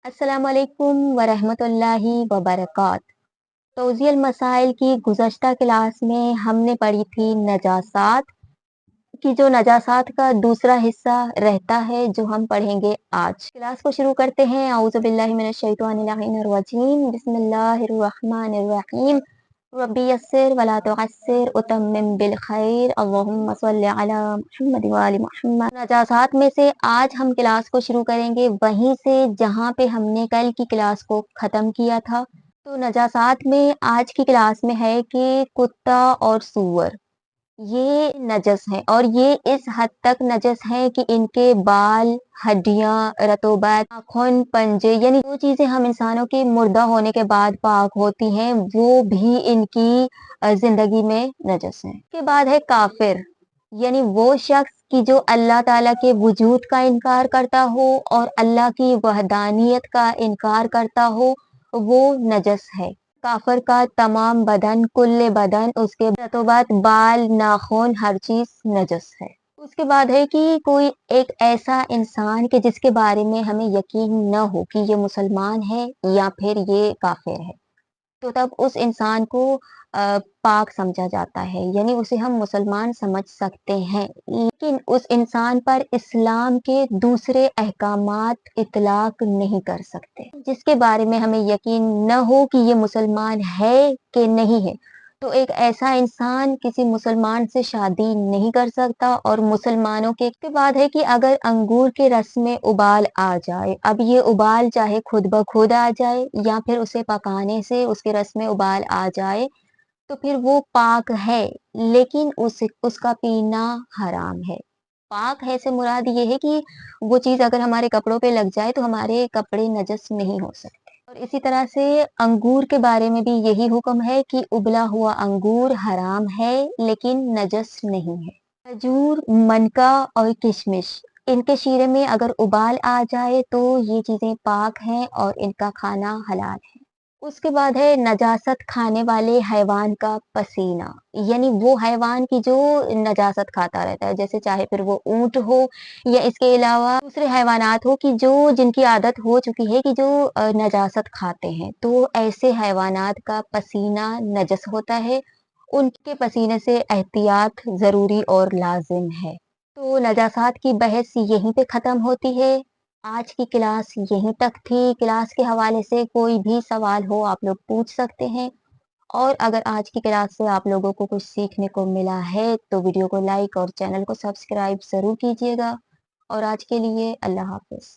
अस्सलाम वालेकुम वरहमतुल्लाहि वबरकात। तौज़ील मसाइल की गुज़श्ता क्लास में हमने पढ़ी थी नजासात की, जो नजासात का दूसरा हिस्सा रहता है जो हम पढ़ेंगे आज। क्लास को शुरू करते हैं। औज़ु बिल्लाहि मिनश शैतानिर रजीम। बिस्मिल्लाहिर रहमानिर रहीम। रब्बी यस्सिर वला तुअस्सिर वतम्मिम बिल खैर। अल्लाहुम्मा सल्लि अला मुहम्मद व आलि मुहम्मद। नजासात में से आज हम क्लास को शुरू करेंगे वहीं से जहाँ पे हमने कल की क्लास को ख़त्म किया था। तो नजासात में आज की क्लास में है कि कुत्ता और सूअर ये नजस हैं, और ये इस हद तक नजस हैं कि इनके बाल, हड्डियां, रतूबत, नाखून, पंजे, यानी जो चीजें हम इंसानों के मुर्दा होने के बाद पाक होती हैं वो भी इनकी जिंदगी में नजस हैं। उसके बाद है काफिर, यानी वो शख्स कि जो अल्लाह ताला के वजूद का इनकार करता हो और अल्लाह की वहदानियत का इनकार करता हो, वो नजस है। काफिर का तमाम बदन, कुल्ले बदन, उसके रतूबत, बाल, नाखून, हर चीज नजस है। उसके बाद है कि कोई एक ऐसा इंसान कि जिसके बारे में हमें यकीन न हो कि ये मुसलमान है या फिर ये काफिर है, तो तब उस इंसान को पाक समझा जाता है, यानी उसे हम मुसलमान समझ सकते हैं। लेकिन उस इंसान पर इस्लाम के दूसरे अहकामात इतलाक नहीं कर सकते। जिसके बारे में हमें यकीन न हो कि ये मुसलमान है कि नहीं है, तो एक ऐसा इंसान किसी मुसलमान से शादी नहीं कर सकता। और मुसलमानों के बाद है कि अगर अंगूर के रस में उबाल आ जाए, अब ये उबाल चाहे खुद ब खुद आ जाए या फिर उसे पकाने से उसके रस में उबाल आ जाए, तो फिर वो पाक है, लेकिन उसका पीना हराम है। पाक है से मुराद ये है कि वो चीज़ अगर हमारे कपड़ों पे लग जाए तो हमारे कपड़े नजस नहीं हो सकते। और इसी तरह से अंगूर के बारे में भी यही हुक्म है कि उबला हुआ अंगूर हराम है लेकिन नजस नहीं है। खजूर, मनका और किशमिश, इनके शीरे में अगर उबाल आ जाए तो ये चीजें पाक हैं और इनका खाना हलाल है। उसके बाद है नजासत खाने वाले हैवान का पसीना, यानी वो हैवान की जो नजासत खाता रहता है, जैसे चाहे फिर वो ऊंट हो या इसके अलावा दूसरे हैवानात हो कि जो जिनकी आदत हो चुकी है कि जो नजासत खाते हैं, तो ऐसे हैवानात का पसीना नजस होता है। उनके पसीने से एहतियात जरूरी और लाजिम है। तो नजासात की बहस यहीं पे खत्म होती है। आज की क्लास यहीं तक थी। क्लास के हवाले से कोई भी सवाल हो आप लोग पूछ सकते हैं। और अगर आज की क्लास से आप लोगों को कुछ सीखने को मिला है तो वीडियो को लाइक और चैनल को सब्सक्राइब ज़रूर कीजिएगा। और आज के लिए अल्लाह हाफ़िज़।